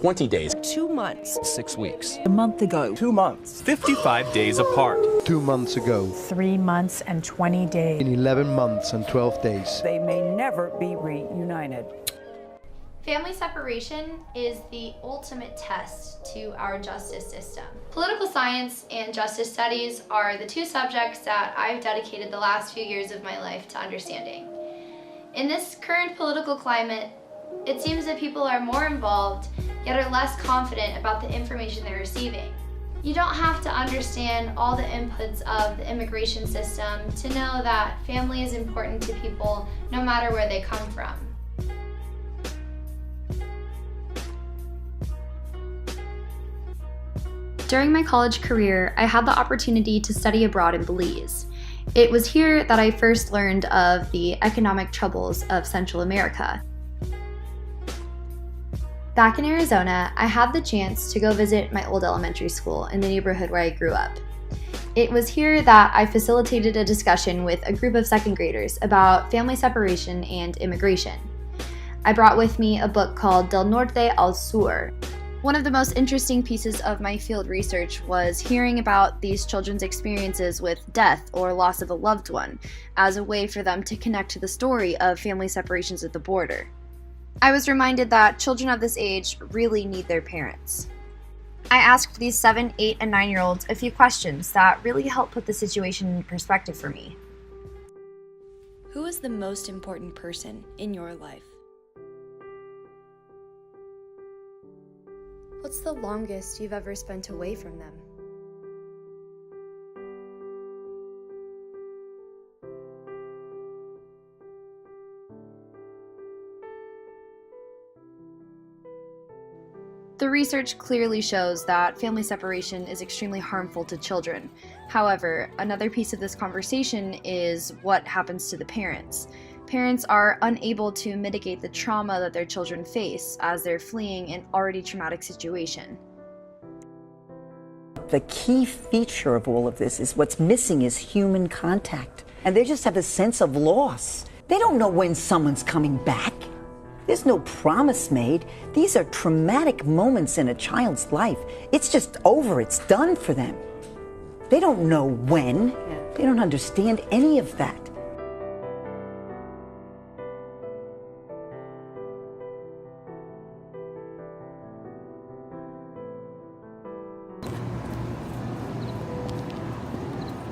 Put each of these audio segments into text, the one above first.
20 days. 2 months. 6 weeks. A month ago. 2 months. 55 days apart. 2 months ago. 3 months and 20 days. In 11 months and 12 days. They may never be reunited. Family separation is the ultimate test to our justice system. Political science and justice studies are the two subjects that I've dedicated the last few years of my life to understanding. In this current political climate, it seems that people are more involved, yet are less confident about the information they're receiving. You don't have to understand all the inputs of the immigration system to know that family is important to people no matter where they come from. During my college career, I had the opportunity to study abroad in Belize. It was here that I first learned of the economic troubles of Central America. Back in Arizona, I had the chance to go visit my old elementary school in the neighborhood where I grew up. It was here that I facilitated a discussion with a group of second graders about family separation and immigration. I brought with me a book called Del Norte al Sur. One of the most interesting pieces of my field research was hearing about these children's experiences with death or loss of a loved one as a way for them to connect to the story of family separations at the border. I was reminded that children of this age really need their parents. I asked these 7, 8, and 9-year-olds a few questions that really helped put the situation in perspective for me. Who is the most important person in your life? What's the longest you've ever spent away from them? The research clearly shows that family separation is extremely harmful to children. However, another piece of this conversation is what happens to the parents. Parents are unable to mitigate the trauma that their children face as they're fleeing an already traumatic situation. The key feature of all of this is what's missing is human contact. And they just have a sense of loss. They don't know when someone's coming back. There's no promise made. These are traumatic moments in a child's life. It's just over, it's done for them. They don't know when. They don't understand any of that.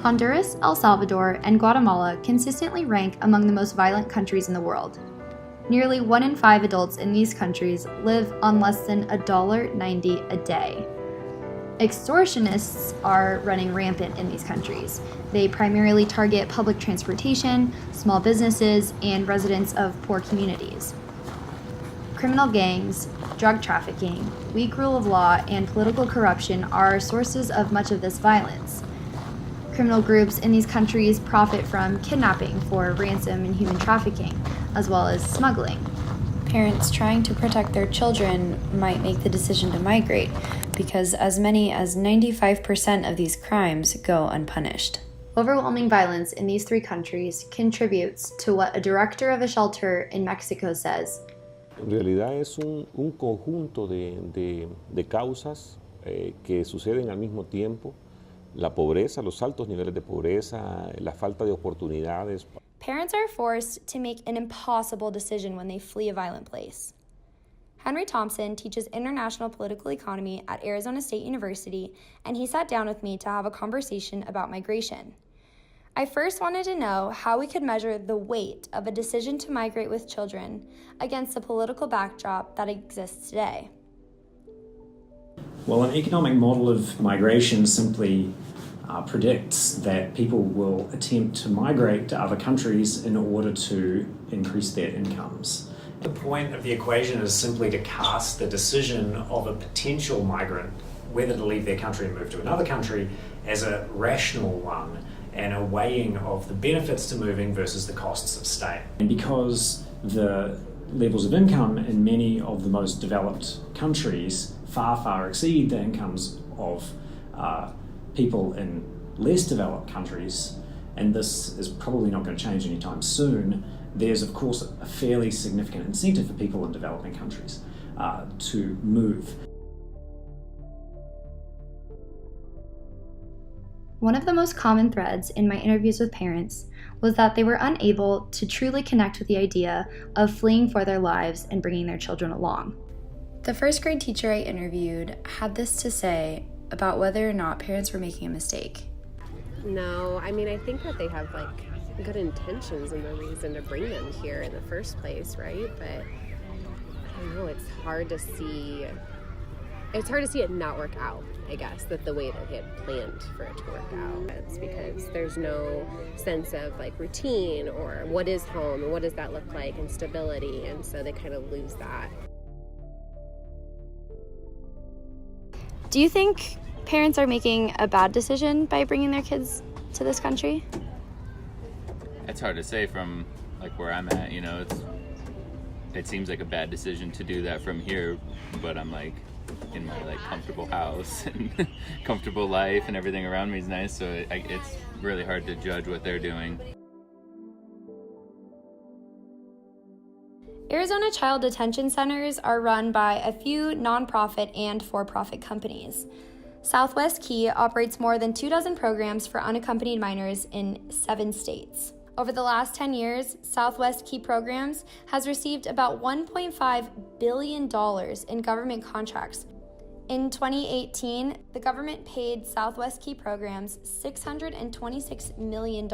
Honduras, El Salvador, and Guatemala consistently rank among the most violent countries in the world. Nearly 1 in 5 adults in these countries live on less than $1.90 a day. Extortionists are running rampant in these countries. They primarily target public transportation, small businesses, and residents of poor communities. Criminal gangs, drug trafficking, weak rule of law, and political corruption are sources of much of this violence. Criminal groups in these countries profit from kidnapping for ransom and human trafficking, as well as smuggling. Parents trying to protect their children might make the decision to migrate because as many as 95% of these crimes go unpunished. Overwhelming violence in these 3 countries contributes to what a director of a shelter in Mexico says. En realidad es un conjunto de causas que suceden al mismo tiempo. La pobreza, los altos niveles de pobreza, la falta de oportunidades. Parents are forced to make an impossible decision when they flee a violent place. Henry Thompson teaches international political economy at Arizona State University, and he sat down with me to have a conversation about migration. I first wanted to know how we could measure the weight of a decision to migrate with children against the political backdrop that exists today. Well, an economic model of migration simply predicts that people will attempt to migrate to other countries in order to increase their incomes. The point of the equation is simply to cast the decision of a potential migrant, whether to leave their country and move to another country, as a rational one and a weighing of the benefits to moving versus the costs of staying. And because the levels of income in many of the most developed countries far exceed the incomes of people in less developed countries, and this is probably not going to change anytime soon, there's of course a fairly significant incentive for people in developing countries to move. One of the most common threads in my interviews with parents was that they were unable to truly connect with the idea of fleeing for their lives and bringing their children along. The first grade teacher I interviewed had this to say about whether or not parents were making a mistake. No, I mean, I think that they have good intentions and the reason to bring them here in the first place, right? But I don't know, it's hard to see it not work out, I guess, that the way that they had planned for it to work out. It's because there's no sense of routine or what is home and what does that look like and stability, and so they kind of lose that. Do you think parents are making a bad decision by bringing their kids to this country? It's hard to say from where I'm at, it seems like a bad decision to do that from here, but I'm in my comfortable house and comfortable life and everything around me is nice, so it's really hard to judge what they're doing. Arizona child detention centers are run by a few nonprofit and for-profit companies. Southwest Key operates more than 24 programs for unaccompanied minors in 7 states. Over the last 10 years, Southwest Key Programs has received about $1.5 billion in government contracts. In 2018, the government paid Southwest Key Programs $626 million,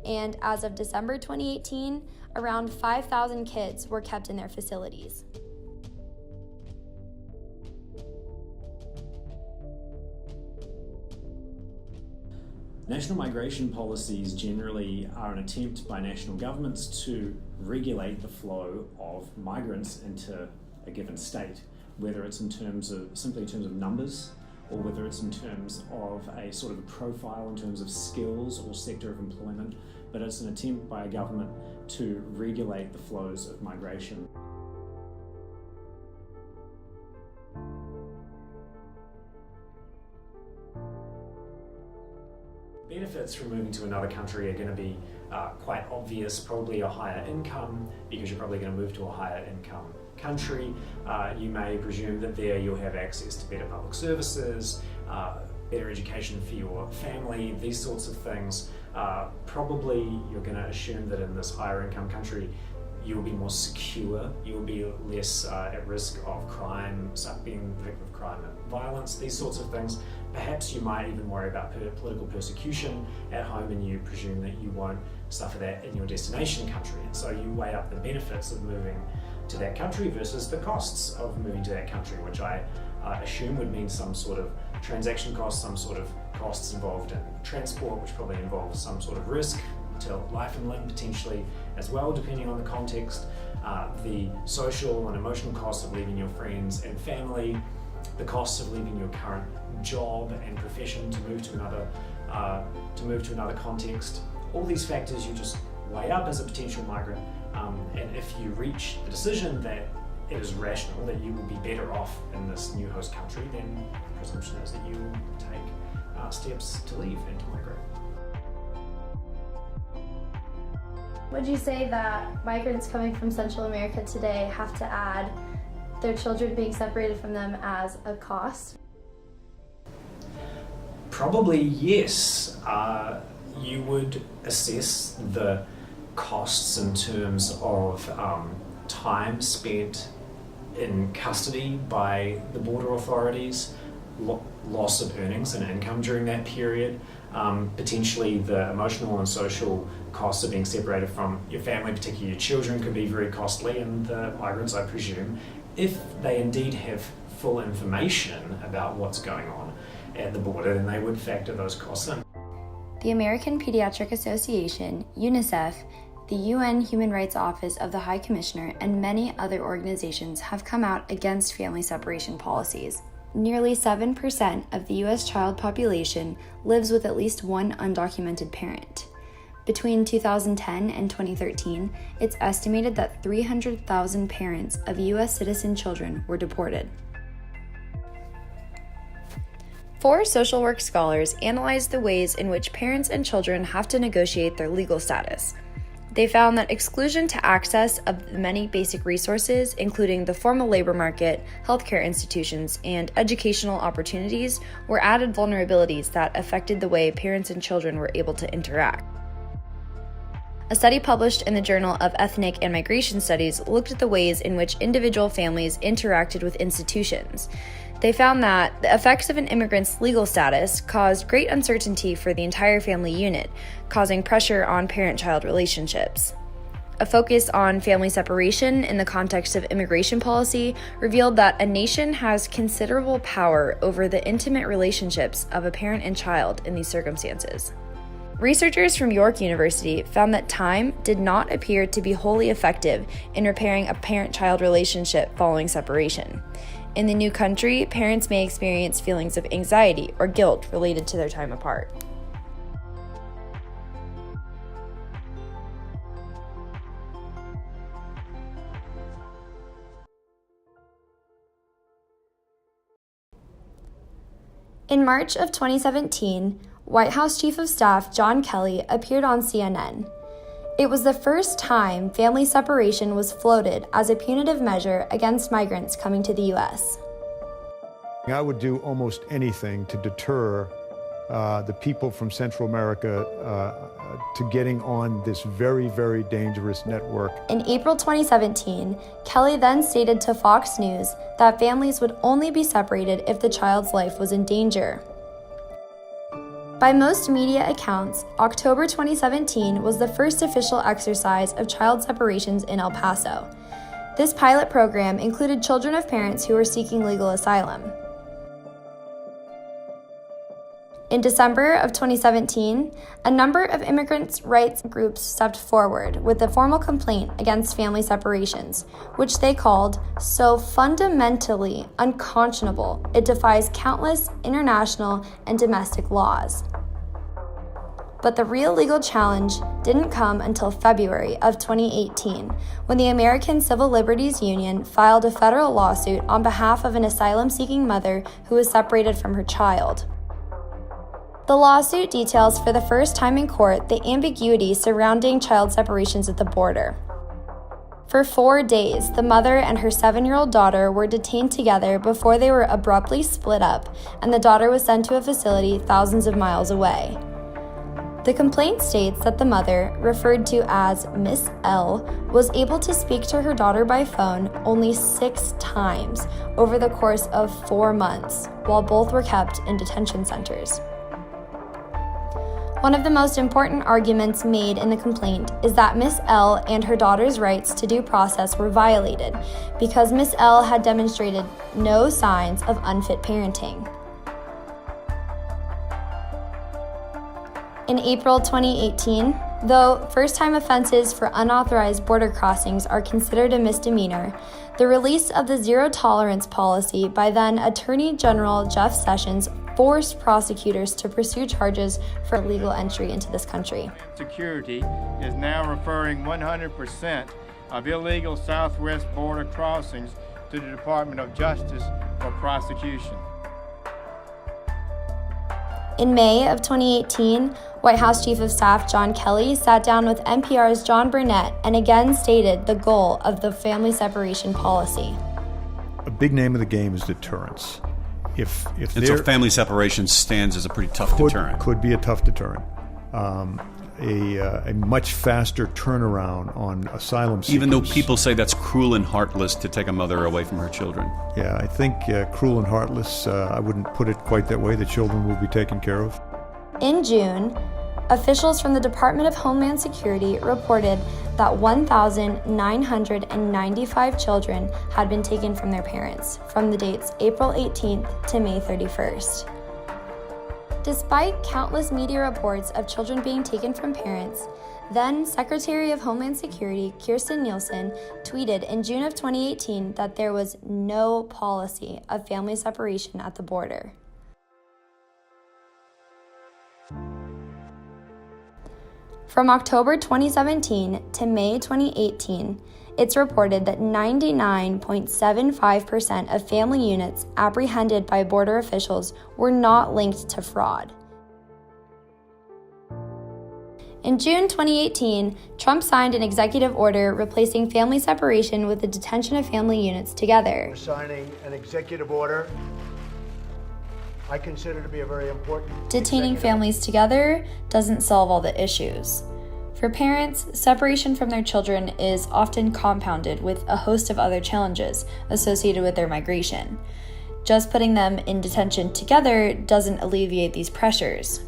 and as of December 2018, around 5,000 kids were kept in their facilities. National migration policies generally are an attempt by national governments to regulate the flow of migrants into a given state, whether it's simply in terms of numbers, or whether it's in terms of a sort of a profile in terms of skills or sector of employment, but it's an attempt by a government to regulate the flows of migration. Benefits from moving to another country are going to be quite obvious, probably a higher income, because you're probably going to move to a higher income country. You may presume that there you'll have access to better public services, better education for your family, these sorts of things. Probably you're going to assume that in this higher income country you'll be more secure, you'll be less at risk of crime, being the victim of crime and violence, these sorts of things. Perhaps you might even worry about political persecution at home, and you presume that you won't suffer that in your destination country. And so you weigh up the benefits of moving to that country versus the costs of moving to that country, which I assume would mean some sort of transaction costs, some sort of costs involved in transport, which probably involves some sort of risk to life and limb potentially as well, depending on the context. The social and emotional costs of leaving your friends and family, the costs of leaving your current job and profession to move to another context. All these factors you just weigh up as a potential migrant, and if you reach the decision that it is rational, that you will be better off in this new host country, then the presumption is that you will take steps to leave and to migrate. Would you say that migrants coming from Central America today have to add their children being separated from them as a cost? Probably yes. You would assess the costs in terms of time spent in custody by the border authorities, loss of earnings and income during that period, potentially the emotional and social costs of being separated from your family, particularly your children, could be very costly, and the migrants, I presume, if they indeed have full information about what's going on at the border, then they would factor those costs in. The American Pediatric Association, UNICEF, the UN Human Rights Office of the High Commissioner, and many other organizations have come out against family separation policies. Nearly 7% of the U.S. child population lives with at least one undocumented parent. Between 2010 and 2013, it's estimated that 300,000 parents of U.S. citizen children were deported. 4 social work scholars analyzed the ways in which parents and children have to negotiate their legal status. They found that exclusion to access of the many basic resources, including the formal labor market, healthcare institutions, and educational opportunities, were added vulnerabilities that affected the way parents and children were able to interact. A study published in the Journal of Ethnic and Migration Studies looked at the ways in which individual families interacted with institutions. They found that the effects of an immigrant's legal status caused great uncertainty for the entire family unit, causing pressure on parent-child relationships. A focus on family separation in the context of immigration policy revealed that a nation has considerable power over the intimate relationships of a parent and child in these circumstances. Researchers from York University found that time did not appear to be wholly effective in repairing a parent-child relationship following separation. In the new country, parents may experience feelings of anxiety or guilt related to their time apart. In March of 2017, White House Chief of Staff John Kelly appeared on CNN. It was the first time family separation was floated as a punitive measure against migrants coming to the U.S. I would do almost anything to deter the people from Central America to getting on this very, very dangerous network. In April 2017, Kelly then stated to Fox News that families would only be separated if the child's life was in danger. By most media accounts, October 2017 was the first official exercise of child separations in El Paso. This pilot program included children of parents who were seeking legal asylum. In December of 2017, a number of immigrants' rights groups stepped forward with a formal complaint against family separations, which they called so fundamentally unconscionable it defies countless international and domestic laws. But the real legal challenge didn't come until February of 2018, when the American Civil Liberties Union filed a federal lawsuit on behalf of an asylum-seeking mother who was separated from her child. The lawsuit details for the first time in court the ambiguity surrounding child separations at the border. For 4 days, the mother and her 7-year-old daughter were detained together before they were abruptly split up, and the daughter was sent to a facility thousands of miles away. The complaint states that the mother, referred to as Miss L, was able to speak to her daughter by phone only 6 times over the course of 4 months, while both were kept in detention centers. One of the most important arguments made in the complaint is that Miss L and her daughter's rights to due process were violated because Miss L had demonstrated no signs of unfit parenting. In April 2018, though first-time offenses for unauthorized border crossings are considered a misdemeanor, the release of the zero-tolerance policy by then Attorney General Jeff Sessions forced prosecutors to pursue charges for illegal entry into this country. Security is now referring 100% of illegal southwest border crossings to the Department of Justice for prosecution. In May of 2018, White House Chief of Staff John Kelly sat down with NPR's John Burnett and again stated the goal of the family separation policy. A big name of the game is deterrence. If and so family separation stands as a pretty tough deterrent. Could be a tough deterrent. A much faster turnaround on asylum seekers. Even though people say that's cruel and heartless to take a mother away from her children. Yeah, I think cruel and heartless, I wouldn't put it quite that way. The children will be taken care of. In June, officials from the Department of Homeland Security reported that 1,995 children had been taken from their parents from the dates April 18th to May 31st. Despite countless media reports of children being taken from parents, then Secretary of Homeland Security Kirstjen Nielsen tweeted in June of 2018 that there was no policy of family separation at the border. From October 2017 to May 2018, it's reported that 99.75% of family units apprehended by border officials were not linked to fraud. In June 2018, Trump signed an executive order replacing family separation with the detention of family units together. We're signing an executive order I consider to be a very important. Detaining families together doesn't solve all the issues. For parents, separation from their children is often compounded with a host of other challenges associated with their migration. Just putting them in detention together doesn't alleviate these pressures.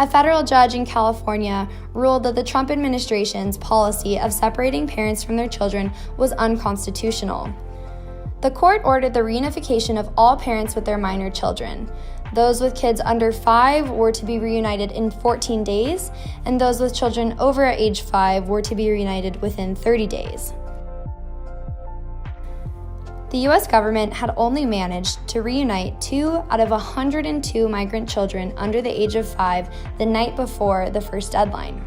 A federal judge in California ruled that the Trump administration's policy of separating parents from their children was unconstitutional. The court ordered the reunification of all parents with their minor children. Those with kids under 5 were to be reunited in 14 days, and those with children over age 5 were to be reunited within 30 days. The U.S. government had only managed to reunite 2 out of 102 migrant children under the age of 5 the night before the first deadline.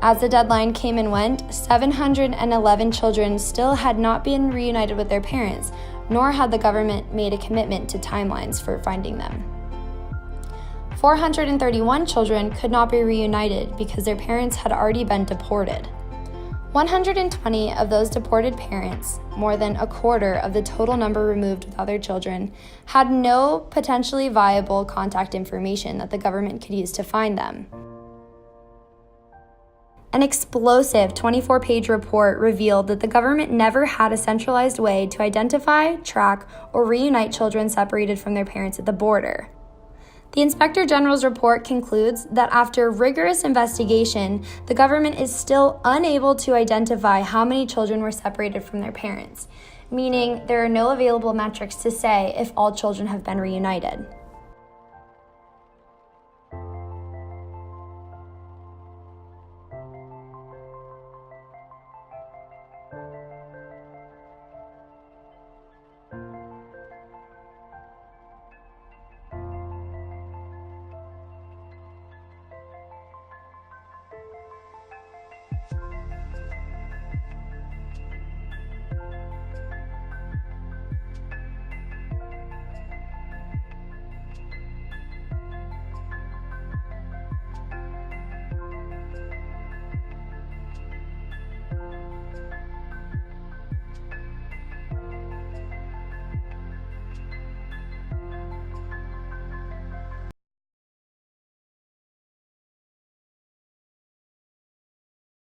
As the deadline came and went, 711 children still had not been reunited with their parents, nor had the government made a commitment to timelines for finding them. 431 children could not be reunited because their parents had already been deported. 120 of those deported parents, more than a quarter of the total number removed without their children, had no potentially viable contact information that the government could use to find them. An explosive 24-page report revealed that the government never had a centralized way to identify, track, or reunite children separated from their parents at the border. The Inspector General's report concludes that after rigorous investigation, the government is still unable to identify how many children were separated from their parents, meaning there are no available metrics to say if all children have been reunited.